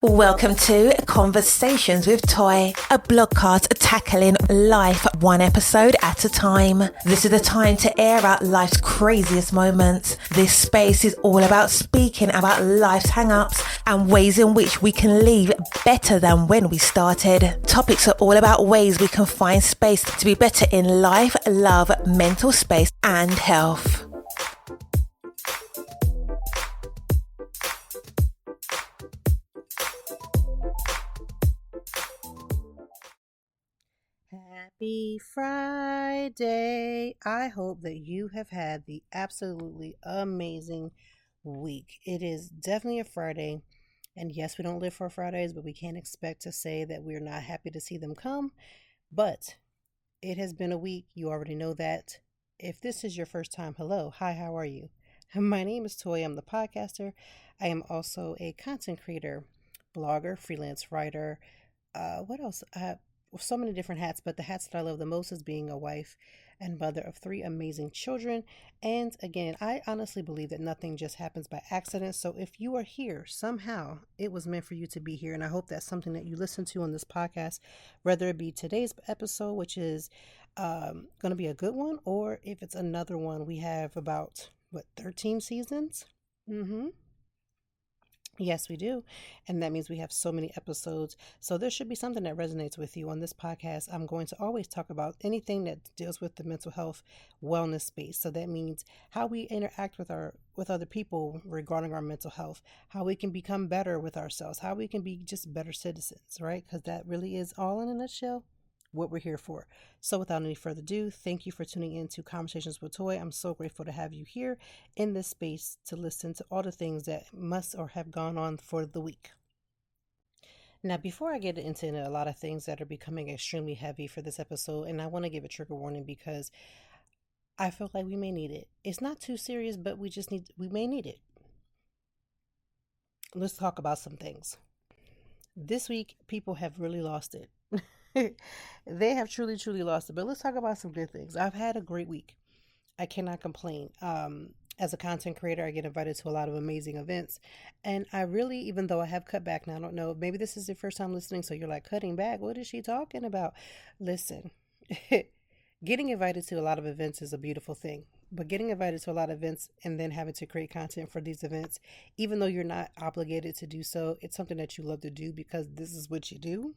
Welcome to Conversations with Toy, a blogcast tackling life one episode at a time. This is the time to air out life's craziest moments. This space is all about speaking about life's hang-ups and ways in which we can leave better than when we started. Topics are all about ways we can find space to be better in life, love, mental space, and health. Happy Friday. I hope that you have had the absolutely amazing week. It is definitely a Friday. And yes, we don't live for Fridays, but we can't expect to say that we're not happy to see them come. But it has been a week. You already know that. If this is your first time, hello. Hi, how are you? My name is Toy. I'm the podcaster. I am also a content creator, blogger, freelance writer. What else? So many different hats, but the hats that I love the most is being a wife and mother of 3 amazing children. And again, I honestly believe that nothing just happens by accident. So if you are here, somehow it was meant for you to be here. And I hope that's something that you listen to on this podcast, whether it be today's episode, which is going to be a good one, or if it's another one. We have about, 13 seasons? Yes, we do. And that means we have so many episodes. So there should be something that resonates with you on this podcast. I'm going to always talk about anything that deals with the mental health wellness space. So that means how we interact with other people regarding our mental health, how we can become better with ourselves, how we can be just better citizens, right? Because that really is all in a nutshell what we're here for. So without any further ado, thank you for tuning in to Conversations with Toy. I'm so grateful to have you here in this space to listen to all the things that must or have gone on for the week. Now, before I get into a lot of things that are becoming extremely heavy for this episode, and I want to give a trigger warning because I feel like we may need it. It's not too serious, but we may need it. Let's talk about some things. This week, people have really lost it. They have truly, truly lost it. But let's talk about some good things. I've had a great week. I cannot complain. As a content creator, I get invited to a lot of amazing events. And I really, even though I have cut back now, I don't know, maybe this is your first time listening, so you're like, cutting back? What is she talking about? Listen, getting invited to a lot of events is a beautiful thing. But getting invited to a lot of events and then having to create content for these events, even though you're not obligated to do so, it's something that you love to do because this is what you do.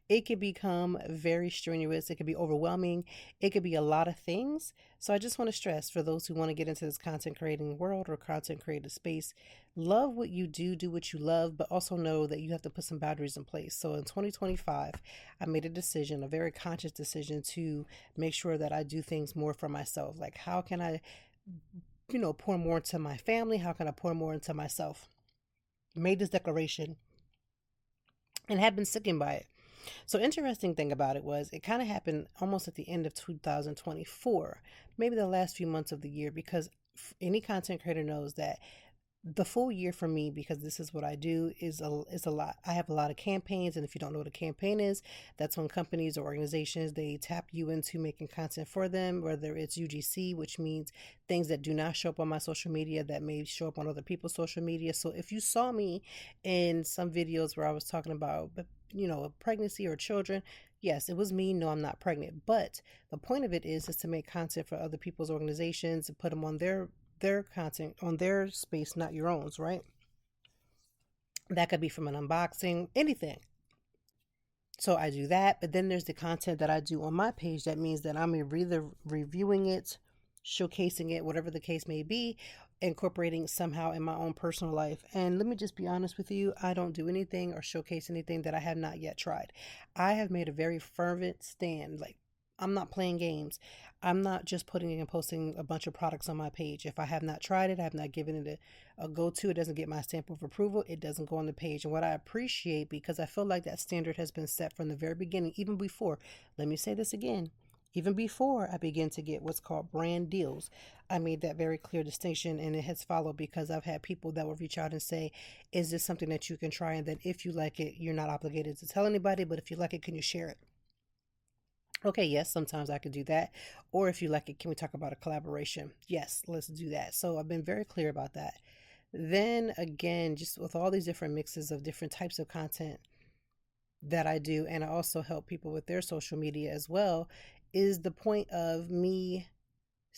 It can become very strenuous. It can be overwhelming. It could be a lot of things. So I just want to stress for those who want to get into this content creating world or content creative space, love what you do what you love, but also know that you have to put some boundaries in place. So in 2025, I made a very conscious decision to make sure that I do things more for myself. Like, how can I, pour more into my family? How can I pour more into myself? Made this declaration and have been sticking by it. So interesting thing about it was it kind of happened almost at the end of 2024, maybe the last few months of the year, because any content creator knows that the full year for me, because this is what I do, is a lot. I have a lot of campaigns, and if you don't know what a campaign is, that's when companies or organizations, they tap you into making content for them, whether it's UGC, which means things that do not show up on my social media that may show up on other people's social media. So if you saw me in some videos where I was talking about, pregnancy or children, yes, it was me. No, I'm not pregnant. But the point of it is to make content for other people's organizations and put them on their content on their space, not your own, right? That could be from an unboxing, anything. So I do that, but then there's the content that I do on my page. That means that I'm either reviewing it, showcasing it, whatever the case may be, incorporating somehow in my own personal life. And let me just be honest with you, I don't do anything or showcase anything that I have not yet tried. I have made a very fervent stand. Like, I'm not playing games. I'm not just putting and posting a bunch of products on my page. If I have not tried it, I have not given it a go-to, it doesn't get my stamp of approval, it doesn't go on the page. And what I appreciate, because I feel like that standard has been set from the very beginning, even before, let me say this again, even before I began to get what's called brand deals, I made that very clear distinction, and it has followed because I've had people that will reach out and say, is this something that you can try? And then if you like it, you're not obligated to tell anybody, but if you like it, can you share it? Okay, yes, sometimes I could do that. Or if you like it, can we talk about a collaboration? Yes, let's do that. So I've been very clear about that. Then again, just with all these different mixes of different types of content that I do, and I also help people with their social media as well, is the point of me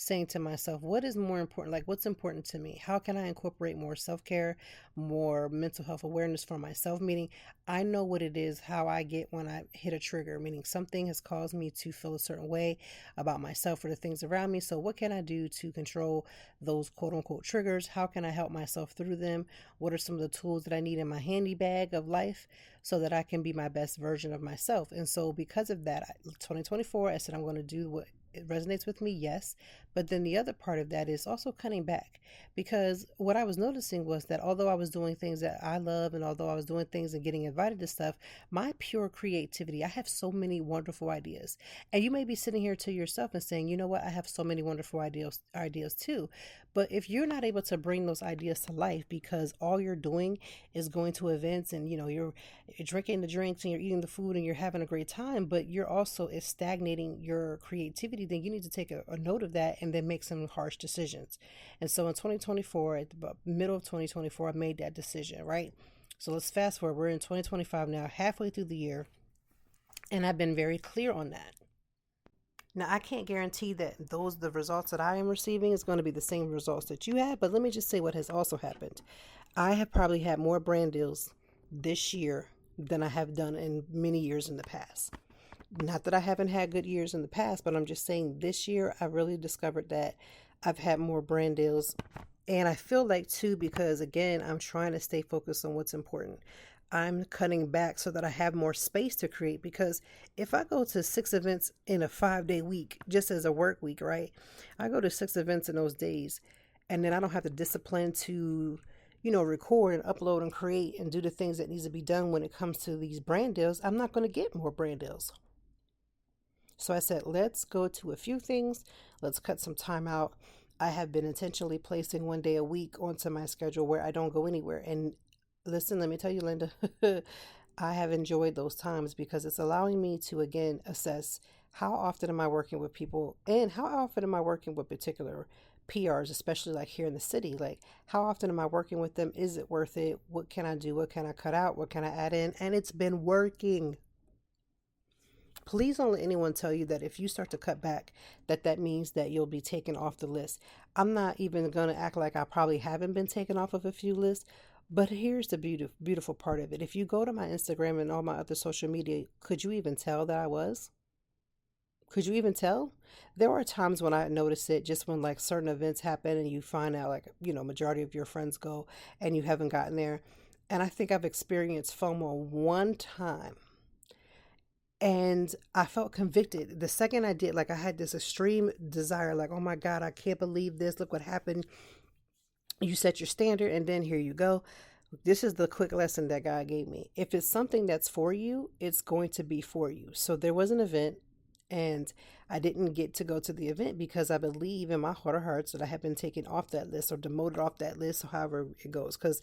saying to myself, what is more important? Like, what's important to me? How can I incorporate more self care, more mental health awareness for myself? Meaning, I know what it is, how I get when I hit a trigger, meaning something has caused me to feel a certain way about myself or the things around me. So, what can I do to control those quote unquote triggers? How can I help myself through them? What are some of the tools that I need in my handy bag of life so that I can be my best version of myself? And so, because of that, 2024, I said, I'm going to do what it resonates with me, yes. But then the other part of that is also cutting back, because what I was noticing was that although I was doing things that I love, and although I was doing things and getting invited to stuff, my pure creativity, I have so many wonderful ideas. And you may be sitting here to yourself and saying, you know what, I have so many wonderful ideas too. But if you're not able to bring those ideas to life because all you're doing is going to events and you're drinking the drinks and you're eating the food and you're having a great time, but you're also stagnating your creativity, then you need to take a note of that and then make some harsh decisions. And so in 2024, at the middle of 2024, I made that decision, right? So let's fast forward. We're in 2025 now, halfway through the year, and I've been very clear on that. Now, I can't guarantee that the results that I am receiving is going to be the same results that you have, but let me just say what has also happened. I have probably had more brand deals this year than I have done in many years in the past. Not that I haven't had good years in the past, but I'm just saying this year I really discovered that I've had more brand deals. And I feel like too, because again, I'm trying to stay focused on what's important. I'm cutting back so that I have more space to create, because if I go to 6 events in a 5-day week, just as a work week, right? I go to 6 events in those days, and then I don't have the discipline to record and upload and create and do the things that needs to be done when it comes to these brand deals. I'm not going to get more brand deals. So I said, let's go to a few things. Let's cut some time out. I have been intentionally placing 1 day a week onto my schedule where I don't go anywhere. And listen, let me tell you, Linda, I have enjoyed those times because it's allowing me to, again, assess how often am I working with people and how often am I working with particular PRs, especially like here in the city. Like, how often am I working with them? Is it worth it? What can I do? What can I cut out? What can I add in? And it's been working. Please don't let anyone tell you that if you start to cut back, that means that you'll be taken off the list. I'm not even going to act like I probably haven't been taken off of a few lists. But here's the beautiful part of it. If you go to my Instagram and all my other social media, could you even tell that I was? Could you even tell? There are times when I notice it just when like certain events happen and you find out like, majority of your friends go and you haven't gotten there. And I think I've experienced FOMO one time and I felt convicted. The second I did, like I had this extreme desire, like, oh my God, I can't believe this. Look what happened. You set your standard and then here you go. This is the quick lesson that God gave me. If it's something that's for you, it's going to be for you. So there was an event and I didn't get to go to the event because I believe in my heart of hearts that I have been taken off that list or demoted off that list, or however it goes. Because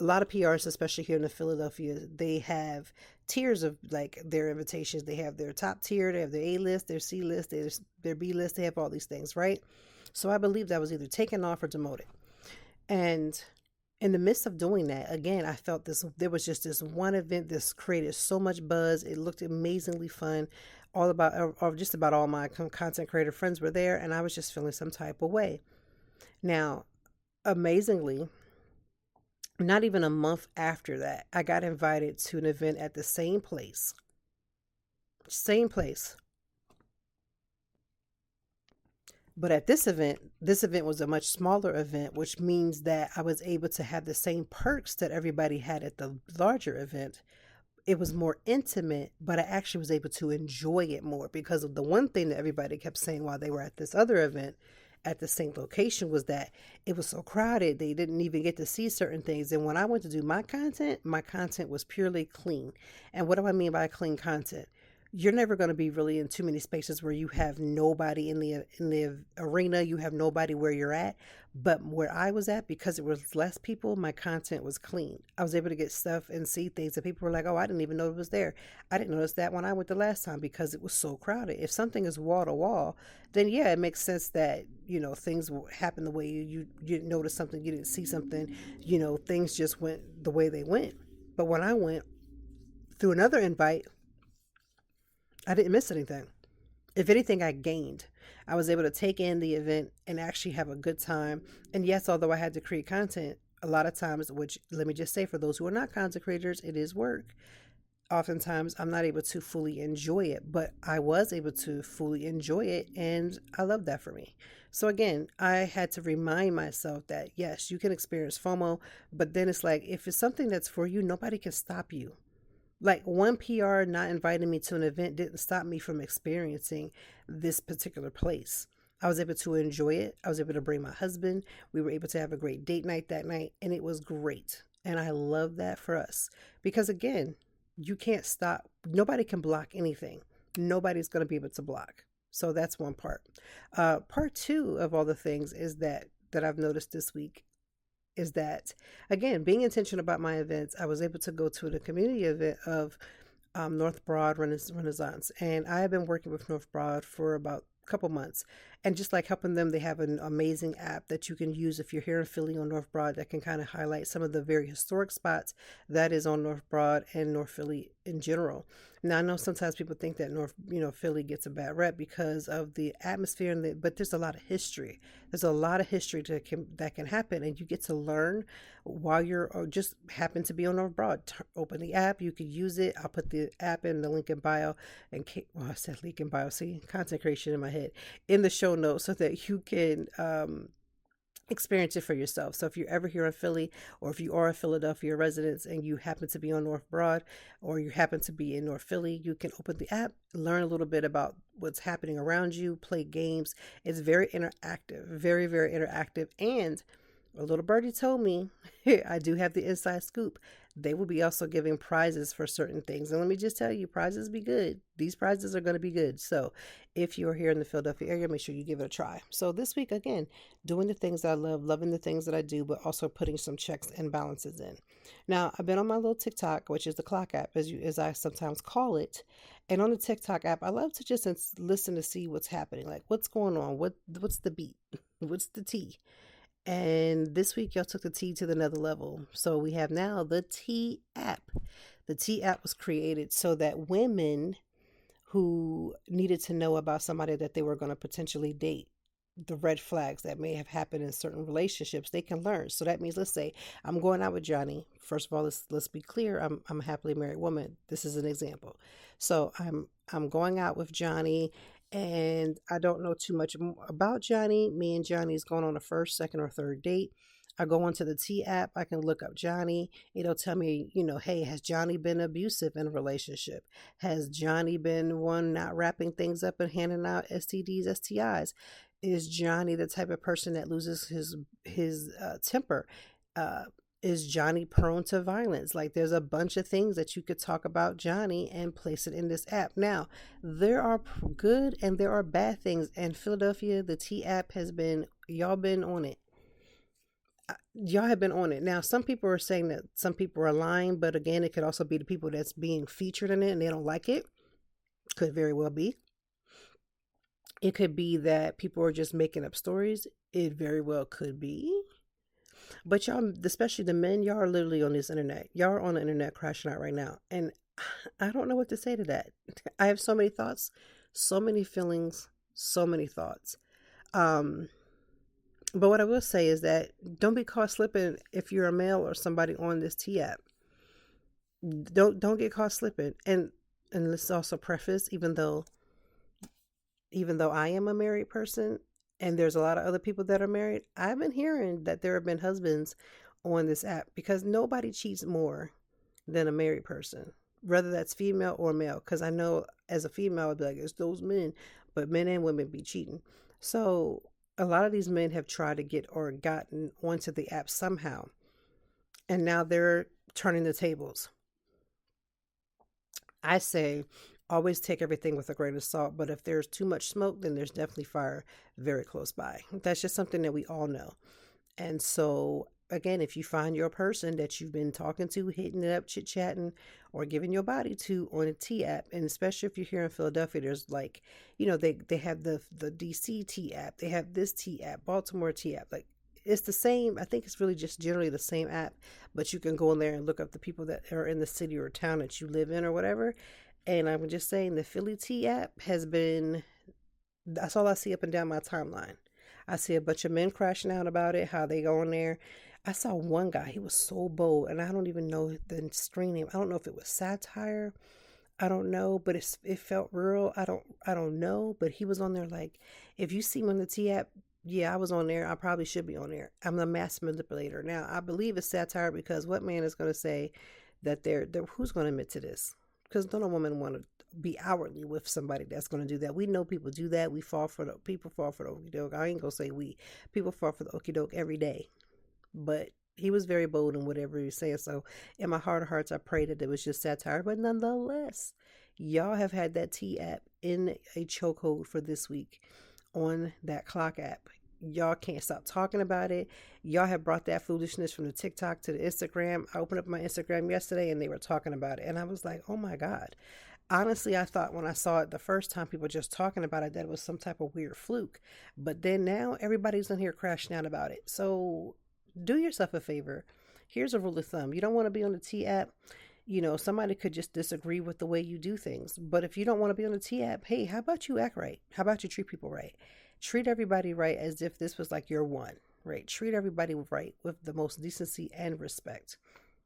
a lot of PRs, especially here in Philadelphia, they have tiers of like their invitations. They have their top tier, they have their A list, their C list, their B list. They have all these things, right? So I believe that was either taken off or demoted. And in the midst of doing that, again, I felt there was just this one event that's created so much buzz. It looked amazingly fun. Just about all my content creator friends were there, and I was just feeling some type of way. Now, amazingly, not even a month after that, I got invited to an event at the same place. Same place. But at this event was a much smaller event, which means that I was able to have the same perks that everybody had at the larger event. It was more intimate, but I actually was able to enjoy it more because of the one thing that everybody kept saying while they were at this other event at the same location was that it was so crowded. They didn't even get to see certain things. And when I went to do my content was purely clean. And what do I mean by clean content? you're never going to be really in too many spaces where you have nobody in the arena, you have nobody where you're at. But where I was at, because it was less people, my content was clean. I was able to get stuff and see things that people were like, oh, I didn't even know it was there. I didn't notice that when I went the last time because it was so crowded. If something is wall to wall, then yeah, it makes sense that, things will happen the way you didn't notice something, you didn't see something, things just went the way they went. But when I went through another invite, I didn't miss anything. If anything, I gained. I was able to take in the event and actually have a good time. And yes, although I had to create content, a lot of times, which let me just say for those who are not content creators, it is work. Oftentimes, I'm not able to fully enjoy it, but I was able to fully enjoy it. And I love that for me. So again, I had to remind myself that yes, you can experience FOMO, but then it's like, if it's something that's for you, nobody can stop you. Like one PR not inviting me to an event didn't stop me from experiencing this particular place. I was able to enjoy it. I was able to bring my husband. We were able to have a great date night that night, and it was great. And I love that for us because, again, you can't stop. Nobody can block anything. Nobody's going to be able to block. So that's one part. Part two of all the things is that I've noticed this week is that, again, being intentional about my events, I was able to go to the community event of North Broad Renaissance. And I have been working with North Broad for about a couple months. And just like helping them, they have an amazing app that you can use if you're here in Philly on North Broad that can kind of highlight some of the very historic spots that is on North Broad and North Philly in general. Now, I know sometimes people think that Philly gets a bad rep because of the atmosphere, but there's a lot of history. There's a lot of history that can happen, and you get to learn while you're or just happen to be on North Broad. Open the app, you can use it. I'll put the app in the link in bio, and I said link in bio. See, content creation in my head in the show notes so that you can experience it for yourself. So if you're ever here in Philly, or if you are a Philadelphia resident and you happen to be on North Broad, or you happen to be in North Philly, you can open the app, learn a little bit about what's happening around you, play games. It's very interactive, very, very interactive. And a little birdie told me, I do have the inside scoop. They will be also giving prizes for certain things. And let me just tell you, prizes be good. These prizes are going to be good. So if you're here in the Philadelphia area, make sure you give it a try. So this week, again, doing the things that I love, loving the things that I do, but also putting some checks and balances in. Now, I've been on my little TikTok, which is the clock app, as I sometimes call it. And on the TikTok app, I love to just listen to see what's happening. Like, what's going on? What's the beat? What's the tea? And this week, y'all took the T to another level. So we have now the T app. The T app was created so that women who needed to know about somebody that they were going to potentially date, the red flags that may have happened in certain relationships, they can learn. So that means, let's say I'm going out with Johnny. First of all, let's be clear. I'm a happily married woman. This is an example. So I'm going out with Johnny, and I don't know too much about Johnny. Me and Johnny's going on a first, second, or third date. I go onto the T app. I can look up Johnny. It'll tell me, hey, has Johnny been abusive in a relationship? Has Johnny been one not wrapping things up and handing out STDs, STIs? Is Johnny the type of person that loses his temper? Is Johnny prone to violence? Like, there's a bunch of things that you could talk about Johnny and place it in this app. Now, there are good and there are bad things. And Philadelphia, the T app y'all been on it. Y'all have been on it. Now, some people are saying that some people are lying, but again, it could also be the people that's being featured in it and they don't like it. Could very well be. It could be that people are just making up stories. It very well could be. But y'all, especially the men, y'all are literally on this internet. Y'all are on the internet crashing out right now. And I don't know what to say to that. I have so many thoughts, so many feelings, so many thoughts. But what I will say is that don't be caught slipping if you're a male or somebody on this T app. Don't get caught slipping. And let's also preface, even though I am a married person, and there's a lot of other people that are married, I've been hearing that there have been husbands on this app because nobody cheats more than a married person, whether that's female or male. Because I know as a female, I'd be like, it's those men, but men and women be cheating. So a lot of these men have tried to get or gotten onto the app somehow, and now they're turning the tables. I say, always take everything with a grain of salt. But if there's too much smoke, then there's definitely fire very close by. That's just something that we all know. And so, again, if you find your person that you've been talking to, hitting it up, chit chatting, or giving your body to on a T app, and especially if you're here in Philadelphia, there's like, they have the DC T app, they have this T app, Baltimore T app. Like, it's the same. I think it's really just generally the same app, but you can go in there and look up the people that are in the city or town that you live in or whatever. And I'm just saying the Philly T app has been, that's all I see up and down my timeline. I see a bunch of men crashing out about it, how they go in there. I saw one guy, he was so bold, and I don't even know the screen name. I don't know if it was satire. I don't know, but it felt real. I don't know, but he was on there like, if you see me on the T app, yeah, I was on there. I probably should be on there. I'm the mass manipulator. Now, I believe it's satire because what man is going to say that they're who's going to admit to this? Because no woman want to be outwardly with somebody that's going to do that. We know people do that. People fall for the okie doke. I ain't going to say we. People fall for the okie doke every day. But he was very bold in whatever he was saying. So in my heart of hearts, I pray that it was just satire. But nonetheless, y'all have had that T app in a chokehold for this week on that clock app. Y'all can't stop talking about it. Y'all have brought that foolishness from the TikTok to the Instagram. I opened up my Instagram yesterday and they were talking about it. And I was like, oh my God. Honestly, I thought when I saw it the first time, people just talking about it, that it was some type of weird fluke. But then now everybody's in here crashing out about it. So do yourself a favor. Here's a rule of thumb. You don't want to be on the T app. Somebody could just disagree with the way you do things. But if you don't want to be on the T app, hey, how about you act right? How about you treat people right? Treat everybody right as if this was like your one, right? Treat everybody right with the most decency and respect.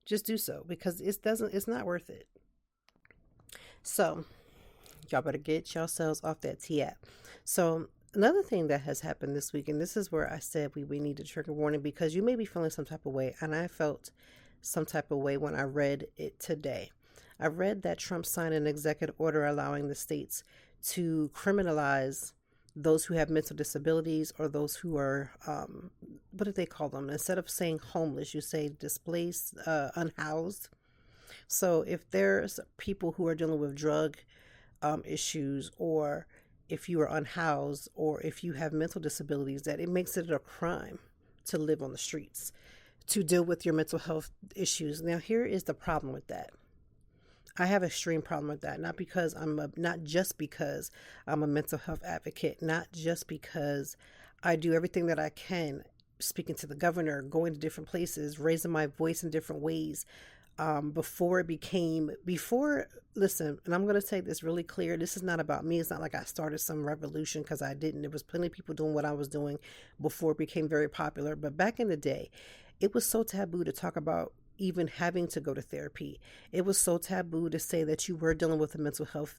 Just do so because it's not worth it. So y'all better get yourselves off that T app. So another thing that has happened this week, and this is where I said we need a trigger warning because you may be feeling some type of way, and I felt some type of way when I read it today. I read that Trump signed an executive order allowing the states to criminalize those who have mental disabilities or those who are, what do they call them? Instead of saying homeless, you say displaced, unhoused. So if there's people who are dealing with drug issues, or if you are unhoused, or if you have mental disabilities, that it makes it a crime to live on the streets, to deal with your mental health issues. Now, here is the problem with that. I have an extreme problem with that, not just because I'm a mental health advocate, not just because I do everything that I can, speaking to the governor, going to different places, raising my voice in different ways. Listen, and I'm going to say this really clear. This is not about me. It's not like I started some revolution, because I didn't. There was plenty of people doing what I was doing before it became very popular. But back in the day, it was so taboo to talk about even having to go to therapy. It was so taboo to say that you were dealing with a mental health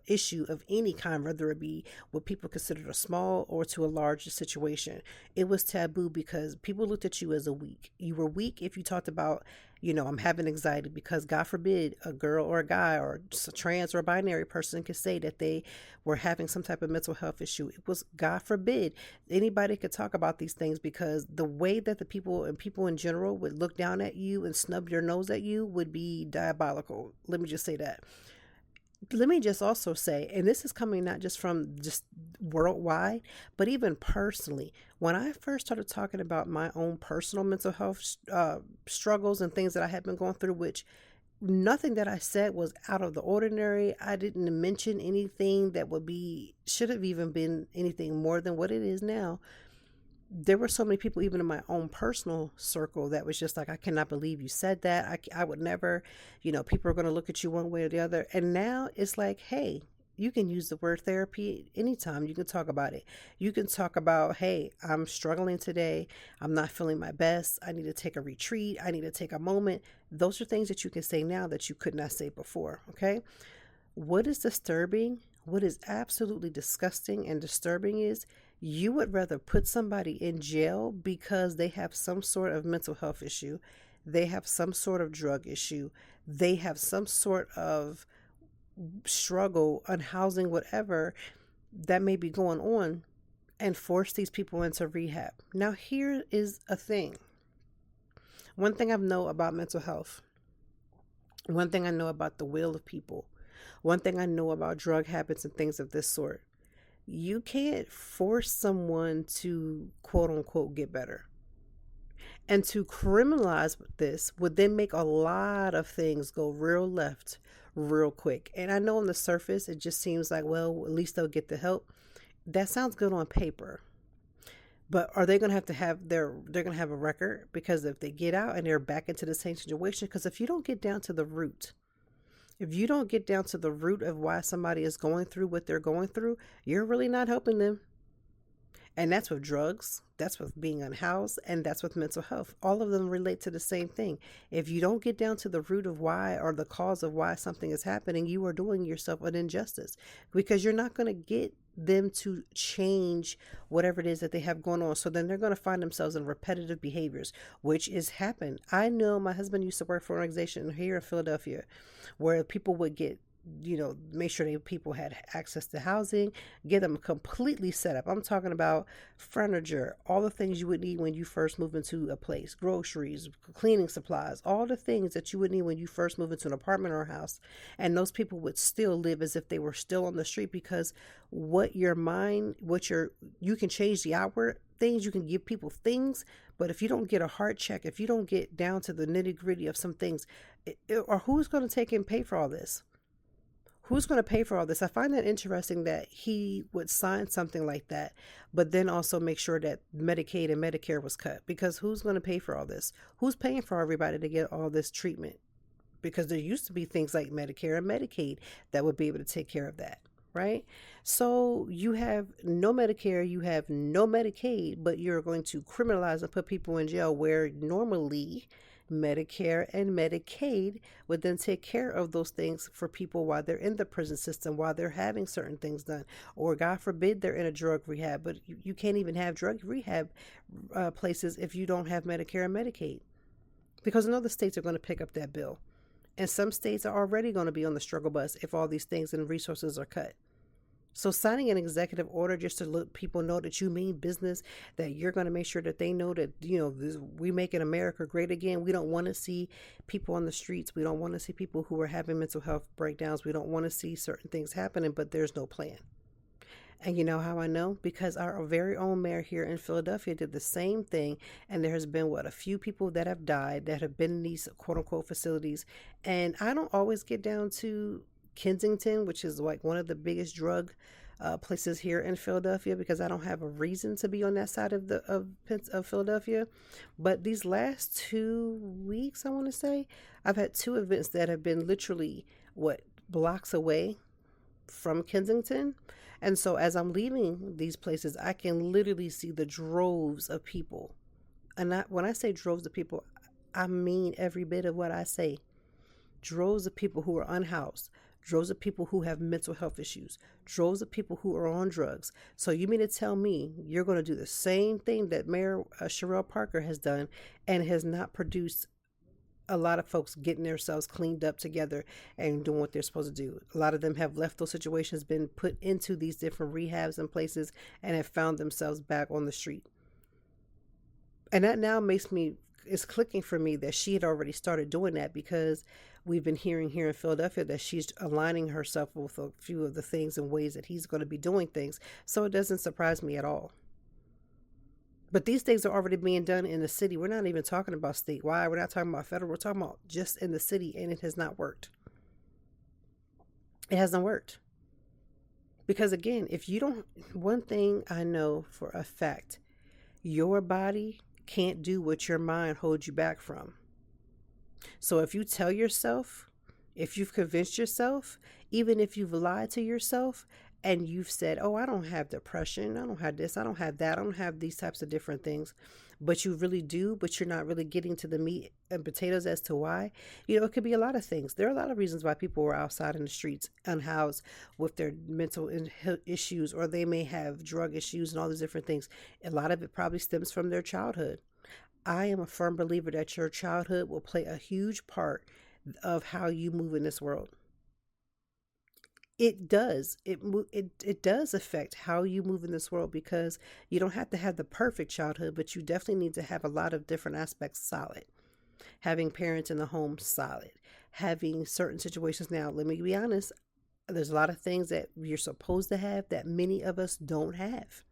issue of any kind, whether it be what people considered a small or to a large situation. It was taboo because people looked at you as a weak. You were weak if you talked about, I'm having anxiety, because God forbid a girl or a guy or just a trans or a binary person could say that they were having some type of mental health issue. It was, God forbid, anybody could talk about these things, because the way that the people in general would look down at you and snub your nose at you would be diabolical. Let me just say that. Let me just also say, and this is coming not just from just worldwide, but even personally, when I first started talking about my own personal mental health struggles and things that I had been going through, which nothing that I said was out of the ordinary. I didn't mention anything that should have even been anything more than what it is now. There were so many people, even in my own personal circle, that was just like, I cannot believe you said that. I would never, people are going to look at you one way or the other. And now it's like, hey, you can use the word therapy anytime. You can talk about it. You can talk about, hey, I'm struggling today. I'm not feeling my best. I need to take a retreat. I need to take a moment. Those are things that you can say now that you could not say before. Okay. What is disturbing? What is absolutely disgusting and disturbing is you would rather put somebody in jail because they have some sort of mental health issue, they have some sort of drug issue, they have some sort of struggle, unhousing, whatever that may be going on, and force these people into rehab. Now, here is a thing. One thing I know about mental health, one thing I know about the will of people, One thing I know about drug habits and things of this sort, you can't force someone to quote unquote get better. And to criminalize this would then make a lot of things go real left real quick. And I know on the surface, it just seems like, well, at least they'll get the help. That sounds good on paper. But are they going to they're going to have a record? Because if they get out and they're back into the same situation, because if you don't get down to the root, if you don't get down to the root of why somebody is going through what they're going through, you're really not helping them. And that's with drugs, that's with being unhoused, and that's with mental health. All of them relate to the same thing. If you don't get down to the root of why or the cause of why something is happening, you are doing yourself an injustice, because you're not going to get them to change whatever it is that they have going on. So then they're going to find themselves in repetitive behaviors, which is happened. I know my husband used to work for an organization here in Philadelphia where people would get, make sure people had access to housing, get them completely set up. I'm talking about furniture, all the things you would need when you first move into a place, groceries, cleaning supplies, all the things that you would need when you first move into an apartment or a house. And those people would still live as if they were still on the street, because you can change the outward things, you can give people things, but if you don't get a heart check, if you don't get down to the nitty gritty of some things, or who's going to take and pay for all this? Who's going to pay for all this? I find that interesting that he would sign something like that, but then also make sure that Medicaid and Medicare was cut, because who's going to pay for all this? Who's paying for everybody to get all this treatment? Because there used to be things like Medicare and Medicaid that would be able to take care of that, right? So you have no Medicare, you have no Medicaid, but you're going to criminalize and put people in jail where normally Medicare and Medicaid would then take care of those things for people while they're in the prison system, while they're having certain things done, or God forbid they're in a drug rehab. But you can't even have drug rehab places if you don't have Medicare and Medicaid, because other states are going to pick up that bill. And some states are already going to be on the struggle bus if all these things and resources are cut. So signing an executive order just to let people know that you mean business, that you're going to make sure that they know that, we making America great again. We don't want to see people on the streets. We don't want to see people who are having mental health breakdowns. We don't want to see certain things happening, but there's no plan. And you know how I know? Because our very own mayor here in Philadelphia did the same thing. And there has been, a few people that have died that have been in these quote unquote facilities. And I don't always get down to Kensington, which is like one of the biggest drug places here in Philadelphia, because I don't have a reason to be on that side of Philadelphia. But these last 2 weeks, I want to say, I've had 2 events that have been literally blocks away from Kensington. And so as I'm leaving these places, I can literally see the droves of people. And when I say droves of people, I mean every bit of what I say. Droves of people who are unhoused, droves of people who have mental health issues, droves of people who are on drugs. So you mean to tell me you're going to do the same thing that Mayor Sherelle Parker has done and has not produced a lot of folks getting themselves cleaned up together and doing what they're supposed to do? A lot of them have left those situations, been put into these different rehabs and places, and have found themselves back on the street. And that now it's clicking for me that she had already started doing that, because we've been hearing here in Philadelphia that she's aligning herself with a few of the things and ways that he's going to be doing things. So it doesn't surprise me at all. But these things are already being done in the city. We're not even talking about statewide. We're not talking about federal. We're talking about just in the city, and it has not worked. It hasn't worked. Because again, one thing I know for a fact, your body can't do what your mind holds you back from. So if you tell yourself, if you've convinced yourself, even if you've lied to yourself and you've said, oh, I don't have depression, I don't have this, I don't have that, I don't have these types of different things, but you really do, but you're not really getting to the meat and potatoes as to why. It could be a lot of things. There are a lot of reasons why people are outside in the streets, unhoused, with their mental issues, or they may have drug issues and all these different things. A lot of it probably stems from their childhood. I am a firm believer that your childhood will play a huge part of how you move in this world. It does. It does affect how you move in this world, because you don't have to have the perfect childhood, but you definitely need to have a lot of different aspects solid. Having parents in the home solid. Having certain situations. Now, let me be honest. There's a lot of things that you're supposed to have that many of us don't have.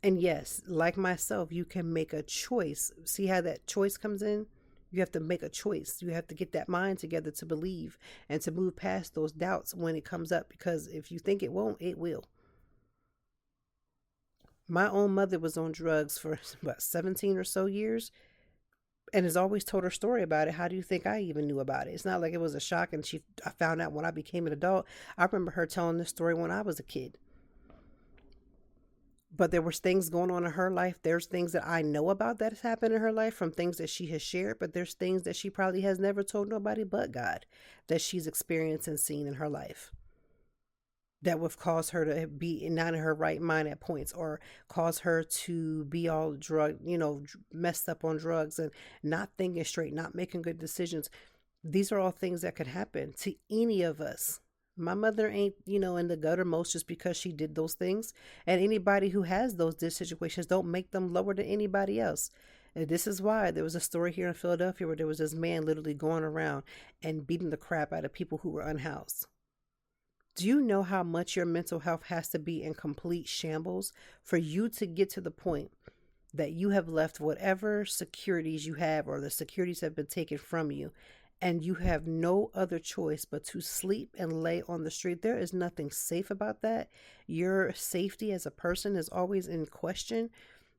And yes, like myself, you can make a choice. See how that choice comes in? You have to make a choice. You have to get that mind together to believe and to move past those doubts when it comes up, because if you think it won't, it will. My own mother was on drugs for about 17 or so years and has always told her story about it. How do you think I even knew about it? It's not like it was a shock and I found out when I became an adult. I remember her telling this story when I was a kid. But there was things going on in her life. There's things that I know about that has happened in her life from things that she has shared, but there's things that she probably has never told nobody but God that she's experienced and seen in her life that would cause her to be not in her right mind at points, or cause her to be all messed up on drugs and not thinking straight, not making good decisions. These are all things that could happen to any of us. My mother ain't, in the gutter most just because she did those things. And anybody who has those situations don't make them lower than anybody else. And this is why there was a story here in Philadelphia where there was this man literally going around and beating the crap out of people who were unhoused. Do you know how much your mental health has to be in complete shambles for you to get to the point that you have left whatever securities you have, or the securities have been taken from you, and you have no other choice but to sleep and lay on the street? There is nothing safe about that. Your safety as a person is always in question.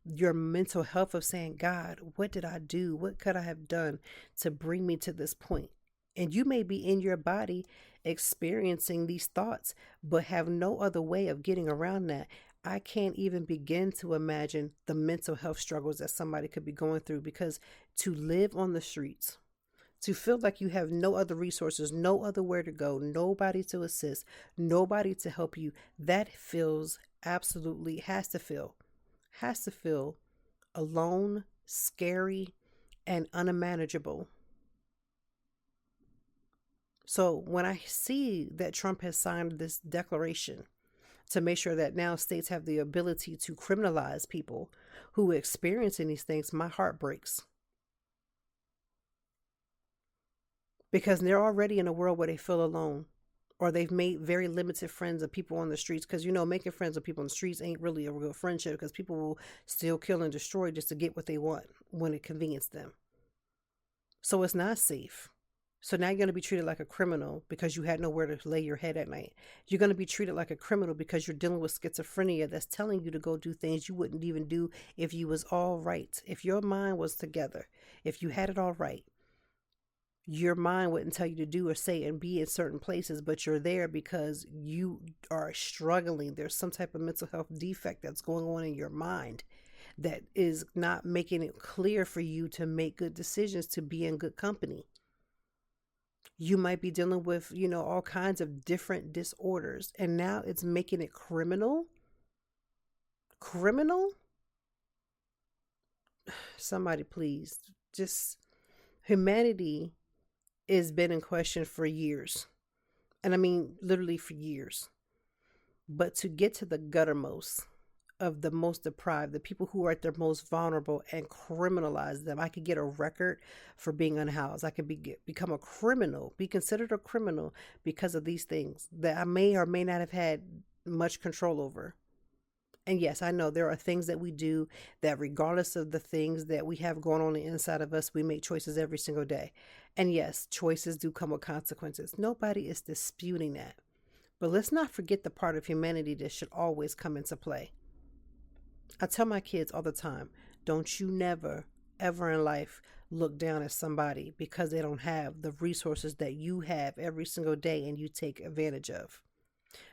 Your mental health of saying, God, what did I do? What could I have done to bring me to this point? And you may be in your body experiencing these thoughts, but have no other way of getting around that. I can't even begin to imagine the mental health struggles that somebody could be going through, because to live on the streets, to feel like you have no other resources, no other where to go, nobody to assist, nobody to help you, that feels absolutely, has to feel alone, scary, and unmanageable. So when I see that Trump has signed this declaration to make sure that now states have the ability to criminalize people who are experiencing these things, my heart breaks. Because they're already in a world where they feel alone, or they've made very limited friends of people on the streets. Because, making friends with people on the streets ain't really a real friendship, because people will still kill and destroy just to get what they want when it conveniences them. So it's not safe. So now you're going to be treated like a criminal because you had nowhere to lay your head at night. You're going to be treated like a criminal because you're dealing with schizophrenia that's telling you to go do things you wouldn't even do if you was all right. If your mind was together, if you had it all right, your mind wouldn't tell you to do or say and be in certain places, but you're there because you are struggling. There's some type of mental health defect that's going on in your mind that is not making it clear for you to make good decisions, to be in good company. You might be dealing with, all kinds of different disorders, and now it's making it criminal. Criminal? Somebody please, just, humanity has been in question for years. And I mean, literally for years. But to get to the guttermost of the most deprived, the people who are at their most vulnerable, and criminalize them. I could get a record for being unhoused. I could become a criminal, be considered a criminal because of these things that I may or may not have had much control over. And yes, I know there are things that we do that, regardless of the things that we have going on the inside of us, we make choices every single day. And yes, choices do come with consequences. Nobody is disputing that. But let's not forget the part of humanity that should always come into play. I tell my kids all the time, don't you never, ever in life look down at somebody because they don't have the resources that you have every single day and you take advantage of.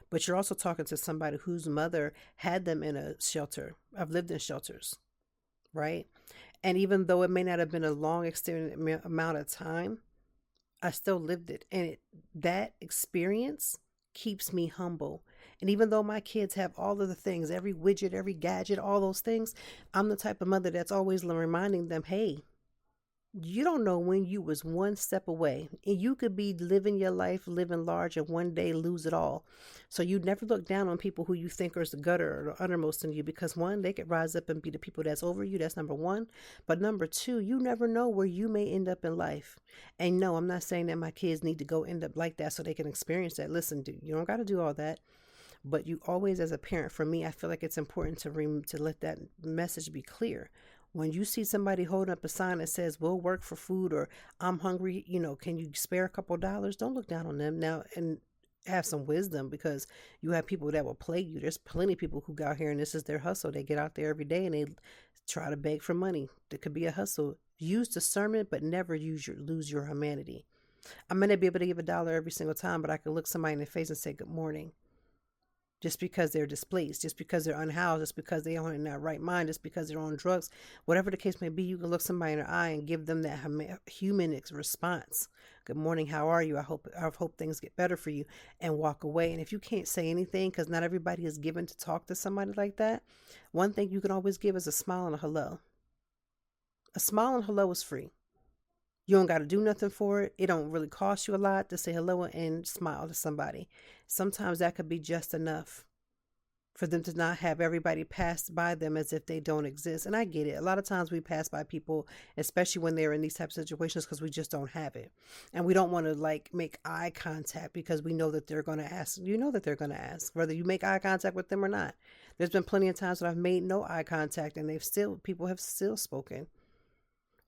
But you're also talking to somebody whose mother had them in a shelter. I've lived in shelters, right? And even though it may not have been a long extended amount of time, I still lived it. And that experience keeps me humble. And even though my kids have all of the things, every widget, every gadget, all those things, I'm the type of mother that's always reminding them, hey, You don't know when you was one step away, and you could be living your life, living large, and one day lose it all. So you never look down on people who you think are the gutter or undermost in you, because one, they could rise up and be the people that's over you. That's number one. But number two, you never know where you may end up in life. And no, I'm not saying that my kids need to go end up like that so they can experience that. Listen, dude, you don't got to do all that. But you always, as a parent, for me, I feel like it's important to let that message be clear. When you see somebody holding up a sign that says, "We'll work for food," or "I'm hungry, can you spare a couple dollars?" Don't look down on them now, and have some wisdom, because you have people that will play you. There's plenty of people who go out here and this is their hustle. They get out there every day and they try to beg for money. It could be a hustle. Use discernment, but never lose your humanity. I may not be able to give $1 every single time, but I can look somebody in the face and say good morning. Just because they're displaced, just because they're unhoused, just because they aren't in that right mind, just because they're on drugs, whatever the case may be, you can look somebody in the eye and give them that human response. Good morning, how are you? I hope things get better for you, and walk away. And if you can't say anything, because not everybody is given to talk to somebody like that, one thing you can always give is a smile and a hello. A smile and hello is free. You don't got to do nothing for it. It don't really cost you a lot to say hello and smile to somebody. Sometimes that could be just enough for them to not have everybody pass by them as if they don't exist. And I get it. A lot of times we pass by people, especially when they're in these types of situations, because we just don't have it. And we don't want to make eye contact, because we know that they're going to ask. You know that they're going to ask, whether you make eye contact with them or not. There's been plenty of times that I've made no eye contact and people have still spoken.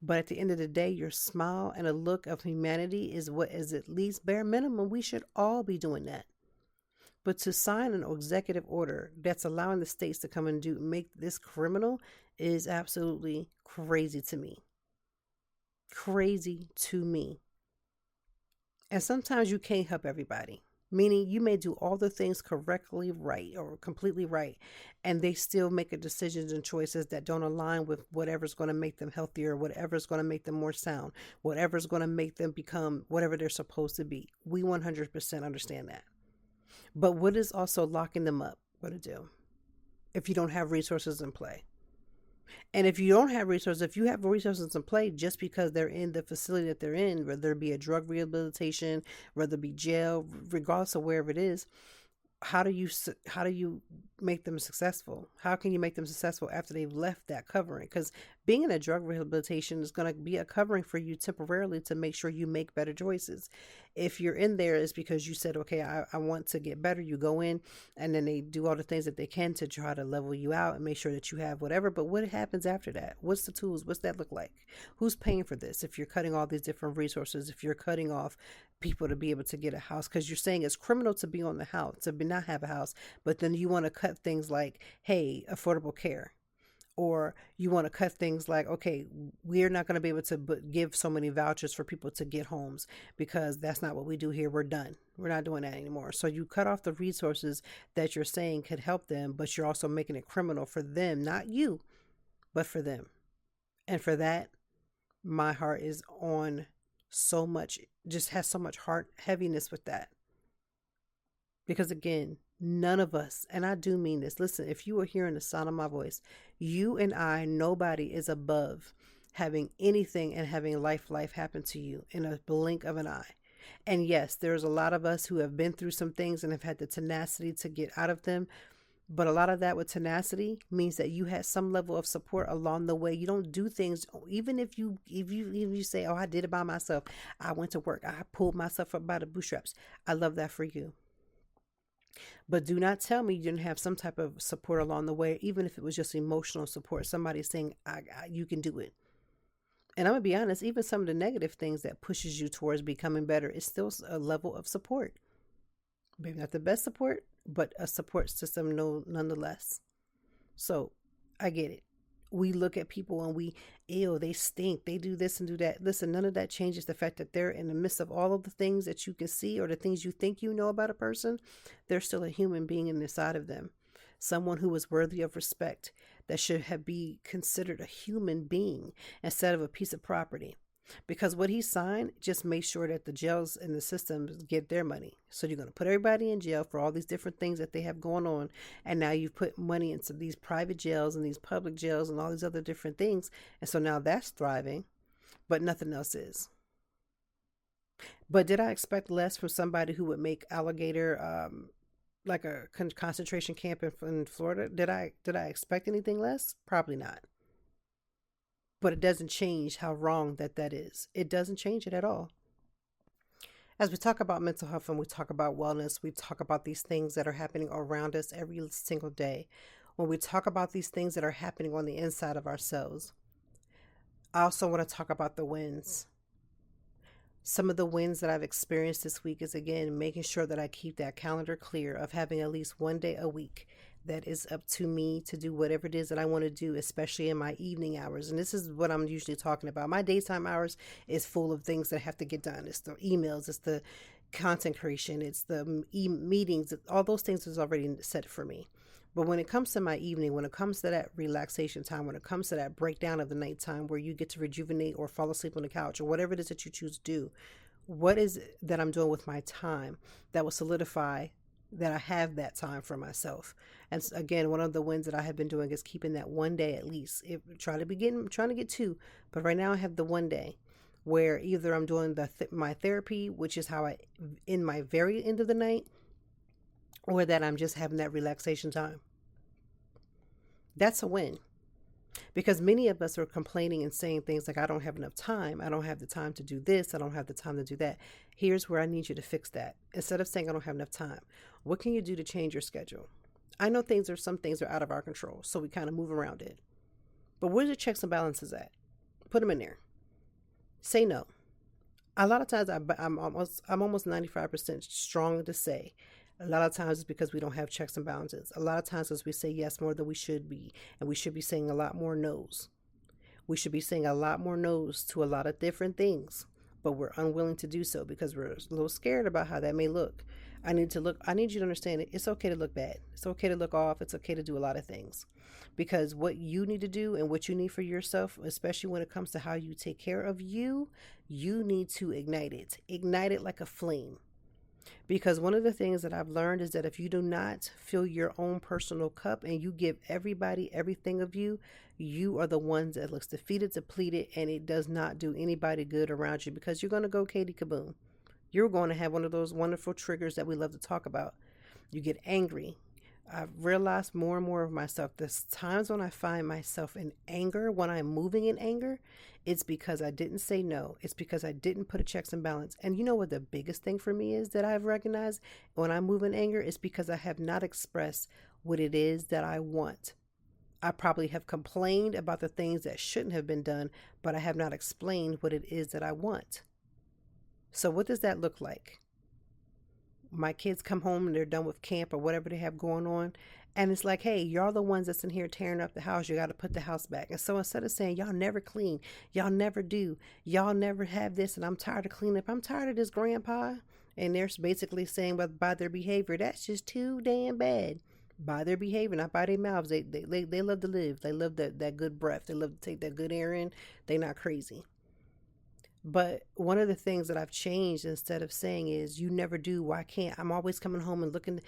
But at the end of the day, your smile and a look of humanity is what is at least bare minimum. We should all be doing that. But to sign an executive order that's allowing the states to come and make this criminal is absolutely crazy to me. Crazy to me. And sometimes you can't help everybody. Meaning you may do all the things correctly right or completely right, and they still make a decisions and choices that don't align with whatever's going to make them healthier, whatever's going to make them more sound, whatever's going to make them become whatever they're supposed to be. We 100% understand that. But what is also locking them up? What to do if you don't have resources in play? And if you don't have resources, if you have resources in play just because they're in the facility that they're in, whether it be a drug rehabilitation, whether it be jail, regardless of wherever it is, how do you make them successful? How can you make them successful after they've left that covering? Because being in a drug rehabilitation is going to be a covering for you temporarily to make sure you make better choices. If you're in there, it's because you said, okay, I want to get better. You go in and then they do all the things that they can to try to level you out and make sure that you have whatever. But what happens after that? What's the tools? What's that look like? Who's paying for this? If you're cutting all these different resources, if you're cutting off people to be able to get a house, because you're saying it's criminal to be on the house, to not have a house, but then you want to cut things like, hey, affordable care. Or you want to cut things like, okay, we're not going to be able to give so many vouchers for people to get homes, because that's not what we do here. We're done. We're not doing that anymore. So you cut off the resources that you're saying could help them, but you're also making it criminal for them, not you, but for them. And for that, my heart is on so much, just has so much heart heaviness with that. Because again, none of us, and I do mean this, listen, if you are hearing the sound of my voice, you and I, nobody is above having anything and having life happen to you in a blink of an eye. And yes, there's a lot of us who have been through some things and have had the tenacity to get out of them. But a lot of that with tenacity means that you had some level of support along the way. You don't do things, even if you say, oh, I did it by myself. I went to work. I pulled myself up by the bootstraps. I love that for you. But do not tell me you didn't have some type of support along the way, even if it was just emotional support. Somebody saying, you can do it. And I'm going to be honest, even some of the negative things that pushes you towards becoming better is still a level of support. Maybe not the best support, but a support system nonetheless. So I get it. We look at people and they stink. They do this and do that. Listen, none of that changes the fact that they're in the midst of all of the things that you can see or the things you think you know about a person. They're still a human being inside of them. Someone who is worthy of respect, that should be considered a human being instead of a piece of property. Because what he signed just made sure that the jails and the systems get their money. So you're going to put everybody in jail for all these different things that they have going on. And now you've put money into these private jails and these public jails and all these other different things. And so now that's thriving. but nothing else is. But did I expect less from somebody who would make alligator like a concentration camp in Florida? Did I expect anything less? Probably not. But it doesn't change how wrong that is. It doesn't change it at all. As we talk about mental health and we talk about wellness, we talk about these things that are happening around us every single day. When we talk about these things that are happening on the inside of ourselves, I also want to talk about the wins. Some of the wins that I've experienced this week is, again, making sure that I keep that calendar clear of having at least one day a week that is up to me to do whatever it is that I want to do, especially in my evening hours. And this is what I'm usually talking about. My daytime hours is full of things that have to get done. It's the emails, it's the content creation, it's the meetings, all those things is already set for me. But when it comes to my evening, when it comes to that relaxation time, when it comes to that breakdown of the nighttime where you get to rejuvenate or fall asleep on the couch or whatever it is that you choose to do, what is it that I'm doing with my time that will solidify that I have that time for myself? And again, one of the wins that I have been doing is keeping that one day at least. Trying to get two, but right now I have the one day where either I'm doing my therapy, which is how I in my very end of the night, or that I'm just having that relaxation time. That's a win. Because many of us are complaining and saying things like, I don't have enough time. I don't have the time to do this. I don't have the time to do that. Here's where I need you to fix that. Instead of saying I don't have enough time, what can you do to change your schedule? I know some things are out of our control, so we kind of move around it. But where's your checks and balances at? Put them in there. Say no. A lot of times I'm almost 95% strong to say. A lot of times it's because we don't have checks and balances. A lot of times it's we say yes more than we should be, and we should be saying a lot more no's. We should be saying a lot more no's to a lot of different things, but we're unwilling to do so because we're a little scared about how that may look. I need you to understand it. It's okay to look bad. It's okay to look off. It's okay to do a lot of things, because what you need to do and what you need for yourself, especially when it comes to how you take care of you need to ignite it. Ignite it like a flame. Because one of the things that I've learned is that if you do not fill your own personal cup and you give everybody everything of you, you are the ones that looks defeated, depleted, and it does not do anybody good around you, because you're going to go Katie Kaboom. You're going to have one of those wonderful triggers that we love to talk about. You get angry. I've realized more and more of myself. There's times when I find myself in anger, when I'm moving in anger, it's because I didn't say no. It's because I didn't put a checks and balance. And you know what the biggest thing for me is that I've recognized when I move in anger is because I have not expressed what it is that I want. I probably have complained about the things that shouldn't have been done, but I have not explained what it is that I want. So what does that look like? My kids come home and they're done with camp or whatever they have going on. And it's like, hey, y'all the ones that's in here tearing up the house. You got to put the house back. And so instead of saying, y'all never clean, y'all never do, y'all never have this, and I'm tired of cleaning up, I'm tired of this, grandpa. And they're basically saying by their behavior, that's just too damn bad. By their behavior, not by their mouths. They love to live. They love that good breath. They love to take that good air in. They're not crazy. But one of the things that I've changed, instead of saying is, you never do, why can't? I'm always coming home and looking.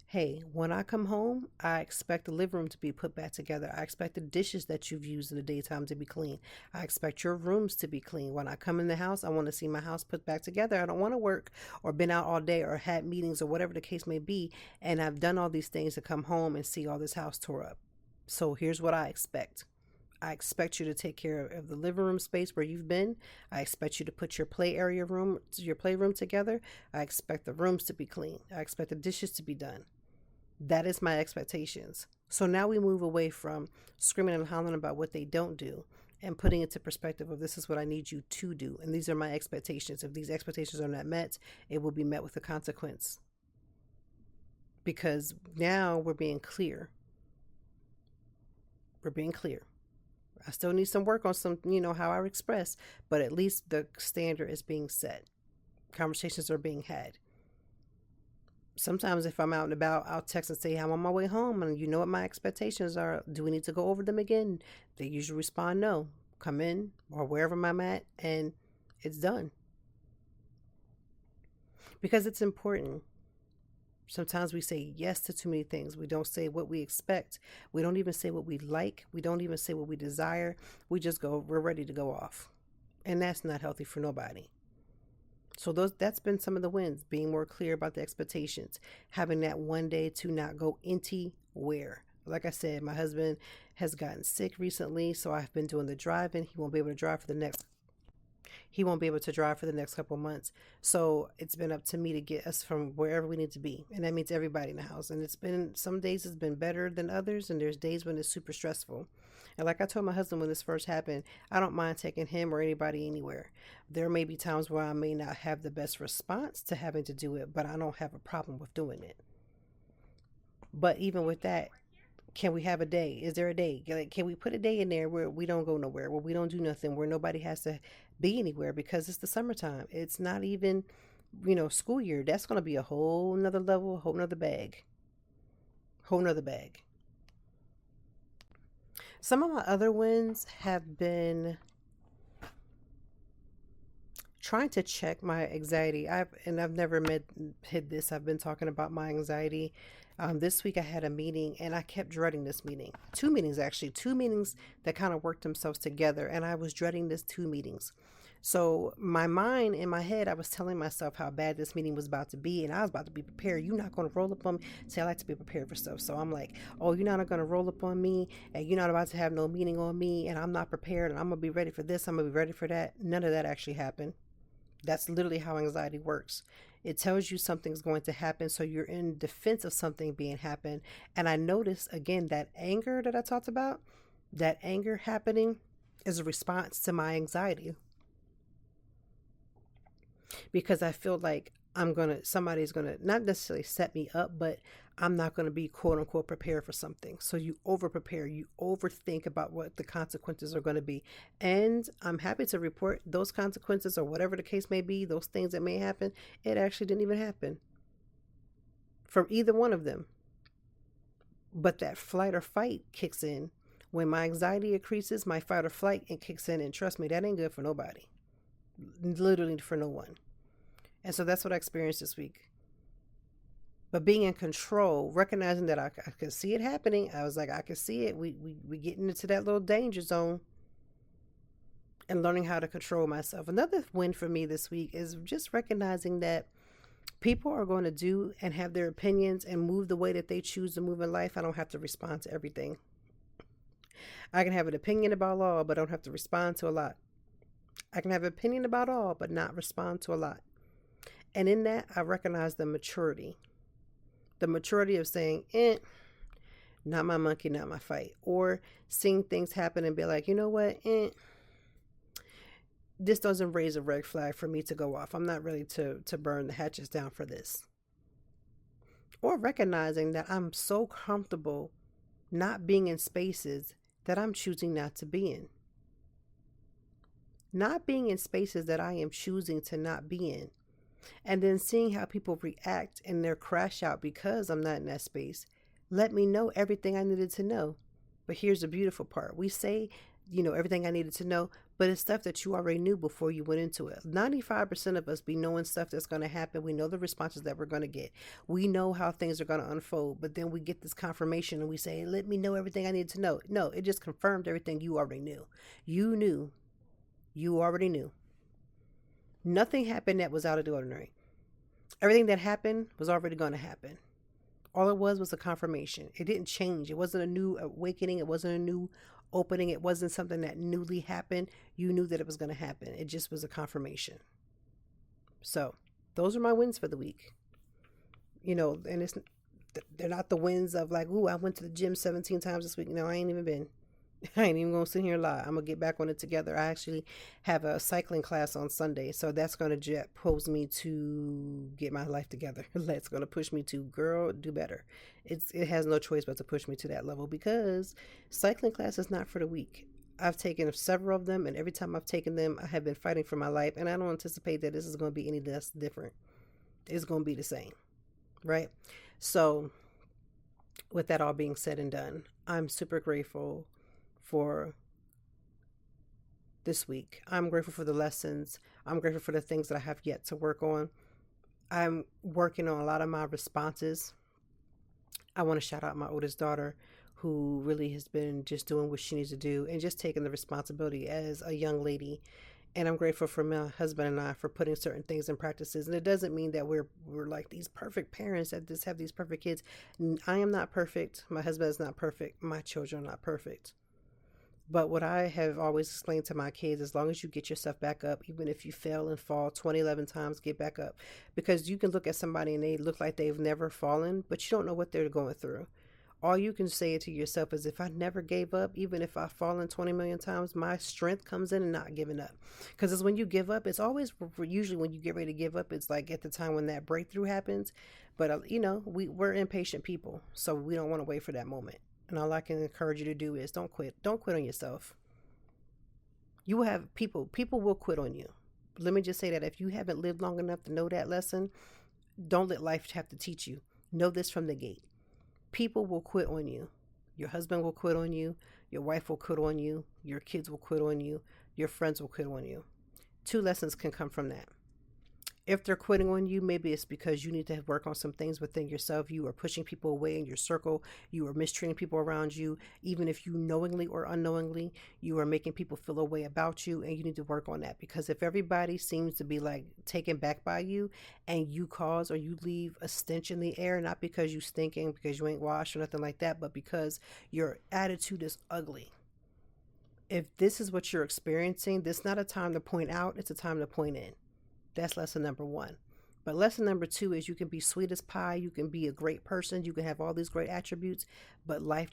Hey, when I come home, I expect the living room to be put back together. I expect the dishes that you've used in the daytime to be clean. I expect your rooms to be clean. When I come in the house, I want to see my house put back together. I don't want to work or been out all day or had meetings or whatever the case may be. And I've done all these things to come home and see all this house tore up. So here's what I expect. I expect you to take care of the living room space where you've been. I expect you to put your playroom together. I expect the rooms to be clean. I expect the dishes to be done. That is my expectations. So now we move away from screaming and hollering about what they don't do and putting it into perspective of, this is what I need you to do. And these are my expectations. If these expectations are not met, it will be met with a consequence. Because now we're being clear. We're being clear. I still need some work on some, how I express, but at least the standard is being set. Conversations are being had. Sometimes if I'm out and about, I'll text and say, I'm on my way home, and you know what my expectations are. Do we need to go over them again? They usually respond, no. Come in or wherever I'm at, and it's done. Because it's important. Sometimes we say yes to too many things. We don't say what we expect. We don't even say what we like. We don't even say what we desire. We just go, we're ready to go off. And that's not healthy for nobody. So that's been some of the wins, being more clear about the expectations, having that one day to not go anywhere. Like I said, my husband has gotten sick recently, so I've been doing the driving. He won't be able to drive for the next couple of months. So it's been up to me to get us from wherever we need to be. And that means everybody in the house. And some days it's been better than others. And there's days when it's super stressful. And like I told my husband when this first happened, I don't mind taking him or anybody anywhere. There may be times where I may not have the best response to having to do it, but I don't have a problem with doing it. But even with that, can we have a day? Is there a day? Like, can we put a day in there where we don't go nowhere, where we don't do nothing, where nobody has to be anywhere because it's the summertime? It's not even, school year. That's going to be a whole nother level, whole nother bag. Whole nother bag. Some of my other wins have been trying to check my anxiety. I've never hid this. I've been talking about my anxiety. This week I had a meeting and I kept dreading this meeting. Two meetings that kind of worked themselves together, and I was dreading this two meetings. So my mind in my head, I was telling myself how bad this meeting was about to be, and I was about to be prepared. You're not going to roll up on me. See, I like to be prepared for stuff. So I'm like, oh, you're not going to roll up on me, and you're not about to have no meeting on me, and I'm not prepared, and I'm going to be ready for this. I'm going to be ready for that. None of that actually happened. That's literally how anxiety works. It tells you something's going to happen, so you're in defense of something being happen. And I noticed, again, that anger that I talked about, that anger happening is a response to my anxiety. Because I feel like somebody's gonna not necessarily set me up, but I'm not gonna be quote unquote prepared for something. So you over prepare, you overthink about what the consequences are gonna be. And I'm happy to report those consequences, or whatever the case may be, those things that may happen, it actually didn't even happen from either one of them. But that flight or fight kicks in. When my anxiety increases, my fight or flight kicks in, and trust me, that ain't good for nobody. Literally for no one. And so that's what I experienced this week. But being in control, recognizing that I could see it happening, I was like, I could see it. We getting into that little danger zone, and learning how to control myself. Another win for me this week is just recognizing that people are going to do and have their opinions and move the way that they choose to move in life. I don't have to respond to everything. I can have an opinion about all, but I don't have to respond to a lot. I can have an opinion about all, but not respond to a lot. And in that, I recognize the maturity. The maturity of saying, not my monkey, not my fight. Or seeing things happen and be like, you know what, this doesn't raise a red flag for me to go off. I'm not ready to burn the hatches down for this. Or recognizing that I'm so comfortable not being in spaces that I'm choosing not to be in. Not being in spaces that I am choosing to not be in. And then seeing how people react and their crash out because I'm not in that space, let me know everything I needed to know. But here's the beautiful part. We say, everything I needed to know, but it's stuff that you already knew before you went into it. 95% of us be knowing stuff that's going to happen. We know the responses that we're going to get. We know how things are going to unfold, but then we get this confirmation and we say, let me know everything I needed to know. No, it just confirmed everything you already knew. You already knew. Nothing happened that was out of the ordinary. Everything that happened was already going to happen. All it was a confirmation. It didn't change. It wasn't a new awakening. It wasn't a new opening. It wasn't something that newly happened. You knew that it was going to happen. It just was a confirmation. So those are my wins for the week. And they're not the wins of like, ooh, I went to the gym 17 times this week. No, I ain't even been. I ain't even going to sit here and lie. I'm going to get back on it together. I actually have a cycling class on Sunday, so that's going to pose me to get my life together. That's going to push me to, girl, do better. It has no choice but to push me to that level, because cycling class is not for the weak. I've taken several of them, and every time I've taken them, I have been fighting for my life, and I don't anticipate that this is going to be any less different. It's going to be the same, right? So with that all being said and done, I'm super grateful for this week. I'm grateful for the lessons. I'm grateful for the things that I have yet to work on. I'm working on a lot of my responses. I want to shout out my oldest daughter, who really has been just doing what she needs to do and just taking the responsibility as a young lady And I'm grateful for my husband and I for putting certain things in practices. And it doesn't mean that we're like these perfect parents that just have these perfect kids. I am not perfect. My husband is not perfect. My children are not perfect. But what I have always explained to my kids, as long as you get yourself back up, even if you fail and fall 20, 11 times, get back up. Because you can look at somebody and they look like they've never fallen, but you don't know what they're going through. All you can say to yourself is, if I never gave up, even if I've fallen 20 million times, my strength comes in and not giving up. Because it's when you give up, it's always, usually when you get ready to give up, it's like at the time when that breakthrough happens. But, we're impatient people, so we don't want to wait for that moment. And all I can encourage you to do is don't quit. Don't quit on yourself. You will have people will quit on you. Let me just say that if you haven't lived long enough to know that lesson, don't let life have to teach you. Know this from the gate. People will quit on you. Your husband will quit on you. Your wife will quit on you. Your kids will quit on you. Your friends will quit on you. 2 lessons can come from that. If they're quitting on you, maybe it's because you need to work on some things within yourself. You are pushing people away in your circle. You are mistreating people around you. Even if you knowingly or unknowingly, you are making people feel a way about you, and you need to work on that. Because if everybody seems to be like taken back by you, and you cause or you leave a stench in the air, not because you stinking, because you ain't washed or nothing like that, but because your attitude is ugly. If this is what you're experiencing, this is not a time to point out, it's a time to point in. That's lesson number 1. But lesson number 2 is you can be sweet as pie. You can be a great person. You can have all these great attributes, but life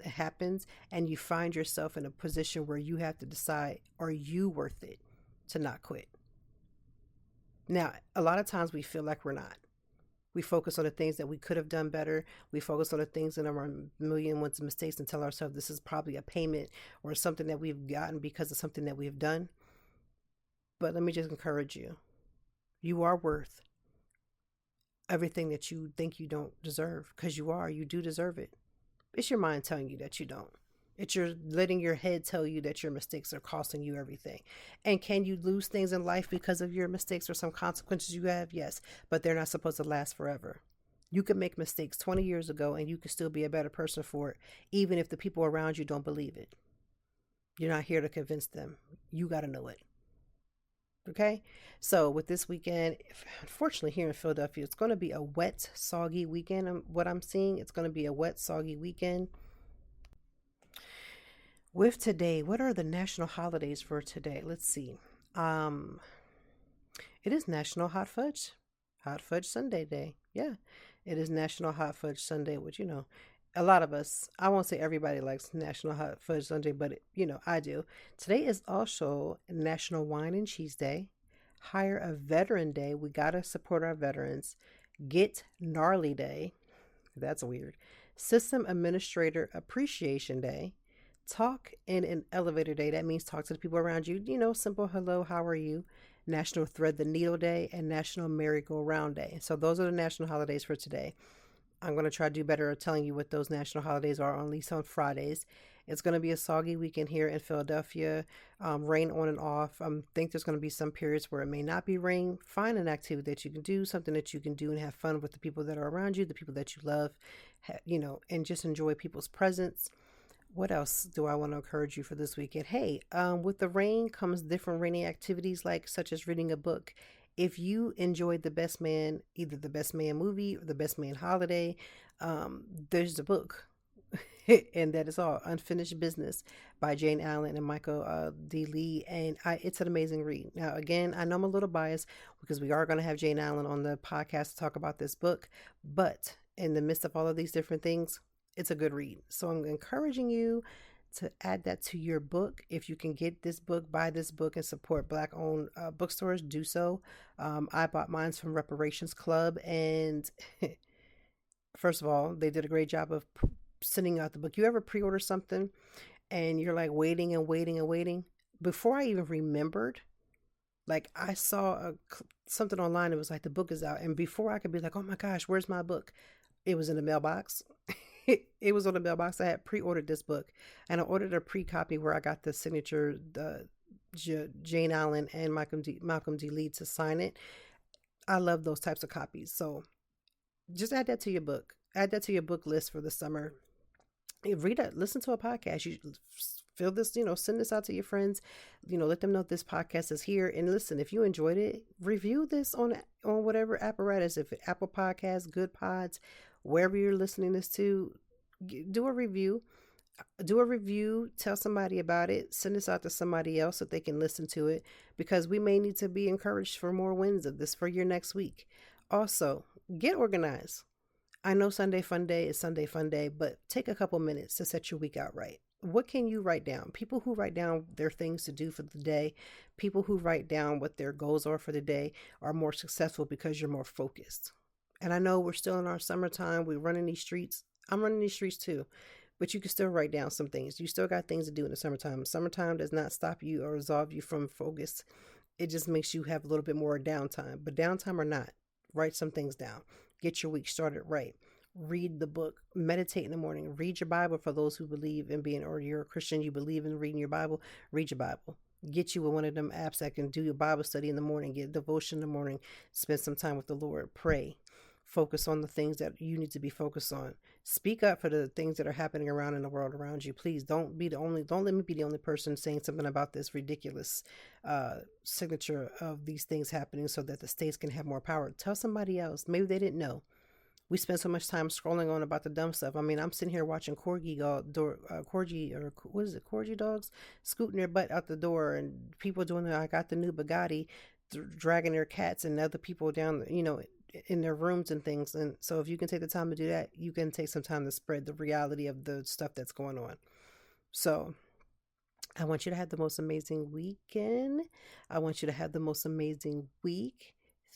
happens, and you find yourself in a position where you have to decide, are you worth it to not quit? Now, a lot of times we feel like we're not. We focus on the things that we could have done better. We focus on the things in our million ones mistakes and tell ourselves this is probably a payment or something that we've gotten because of something that we've done. But let me just encourage you. You are worth everything that you think you don't deserve, because you do deserve it. It's your mind telling you that you don't. It's your letting your head tell you that your mistakes are costing you everything. And can you lose things in life because of your mistakes or some consequences you have? Yes, but they're not supposed to last forever. You can make mistakes 20 years ago and you can still be a better person for it, even if the people around you don't believe it. You're not here to convince them. You got to know it. Okay, so with this weekend, unfortunately here in Philadelphia, it's going to be a wet, soggy weekend. What I'm seeing, it's going to be a wet, soggy weekend. With today, what are the national holidays for today? Let's see. It is National Hot Fudge Sundae Day. Yeah, it is National Hot Fudge Sunday, which, a lot of us, I won't say everybody likes National Hot Fudge Sunday, but, I do. Today is also National Wine and Cheese Day, Hire a Veteran Day. We got to support our veterans. Get Gnarly Day. That's weird. System Administrator Appreciation Day. Talk in an Elevator Day. That means talk to the people around you. Simple hello, how are you? National Thread the Needle Day and National Merry-Go-Round Day. So those are the national holidays for today. I'm going to try to do better at telling you what those national holidays are, at least on Fridays. It's going to be a soggy weekend here in Philadelphia. Rain on and off. I think there's going to be some periods where it may not be rain. Find an activity that you can do, something that you can do and have fun with the people that are around you, the people that you love, and just enjoy people's presence. What else do I want to encourage you for this weekend? Hey, with the rain comes different rainy activities, such as reading a book. If you enjoyed The Best Man, either The Best Man movie or The Best Man holiday, there's the book. And that is all. Unfinished Business by Jane Allen and Michael D. Lee. And it's an amazing read. Now, again, I know I'm a little biased because we are going to have Jane Allen on the podcast to talk about this book. But in the midst of all of these different things, it's a good read. So I'm encouraging you to add that to your book. If you can get this book, buy this book and support Black-owned bookstores, do so. I bought mine from Reparations Club, and first of all, they did a great job of sending out the book. You ever pre-order something and you're like waiting and waiting and waiting? Before I even remembered, I saw something online. It was like the book is out, and before I could be like, oh my gosh, where's my book? It was in the mailbox. It was on the mailbox. I had pre-ordered this book, and I ordered a pre-copy where I got the signature, Jane Allen and Malcolm D. Lee to sign it. I love those types of copies. So just add that to your book. Add that to your book list for the summer. Read it. Listen to a podcast. Feel this, send this out to your friends, let them know this podcast is here. And listen, if you enjoyed it, review this on whatever apparatus, if it, Apple Podcasts, Good Pods, wherever you're listening this to, do a review. Tell somebody about it, send this out to somebody else so they can listen to it, because we may need to be encouraged for more wins of this for your next week. Also, get organized. I know Sunday Fun Day is Sunday Fun Day, but take a couple minutes to set your week out right. What can you write down? People who write down their things to do for the day, people who write down what their goals are for the day are more successful because you're more focused. And I know we're still in our summertime. We're running these streets. I'm running these streets too. But you can still write down some things. You still got things to do in the summertime. Summertime does not stop you or absolve you from focus. It just makes you have a little bit more downtime. But downtime or not, write some things down. Get your week started right. Read the book. Meditate in the morning. Read your Bible for those who believe in being, or you're a Christian, you believe in reading your Bible. Read your Bible. Get you with one of them apps that can do your Bible study in the morning. Get devotion in the morning. Spend some time with the Lord. Pray. Focus on the things that you need to be focused on. Speak up for the things that are happening around in the world around you. Please don't let me be the only person saying something about this ridiculous signature of these things happening so that the states can have more power. Tell somebody else. Maybe they didn't know. We spend so much time scrolling on about the dumb stuff. I mean, I'm sitting here watching corgi dogs scooting their butt out the door, and people doing I got the new Bugatti, dragging their cats and other people down, in their rooms and things. And so if you can take the time to do that, you can take some time to spread the reality of the stuff that's going on. So I want you to have the most amazing weekend. I want you to have the most amazing week.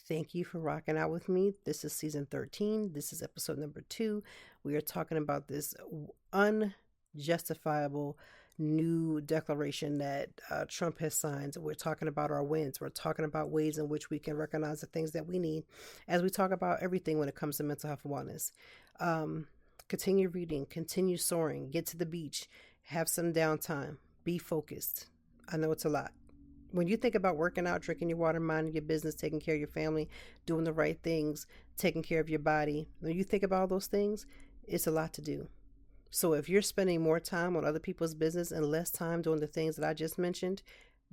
Thank you for rocking out with me. This is season 13. This is episode number 2. We are talking about this unjustifiable new declaration that Trump has signed. We're talking about our wins. We're talking about ways in which we can recognize the things that we need as we talk about everything when it comes to mental health and wellness. Continue reading, continue soaring, get to the beach, have some downtime, be focused. I know it's a lot. When you think about working out, drinking your water, minding your business, taking care of your family, doing the right things, taking care of your body, when you think about all those things, it's a lot to do. So if you're spending more time on other people's business and less time doing the things that I just mentioned,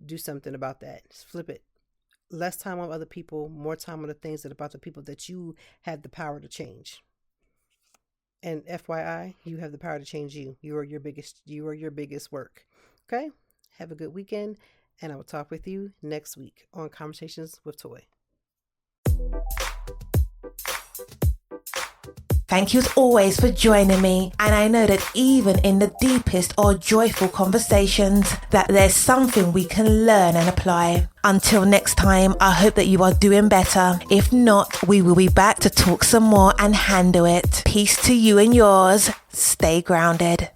do something about that. Just flip it. Less time on other people, more time on the things that about the people that you have the power to change. And FYI, you have the power to change you. You are your biggest work. Okay? Have a good weekend, and I will talk with you next week on Conversations with Toy. Thank you as always for joining me. And I know that even in the deepest or joyful conversations, that there's something we can learn and apply. Until next time, I hope that you are doing better. If not, we will be back to talk some more and handle it. Peace to you and yours. Stay grounded.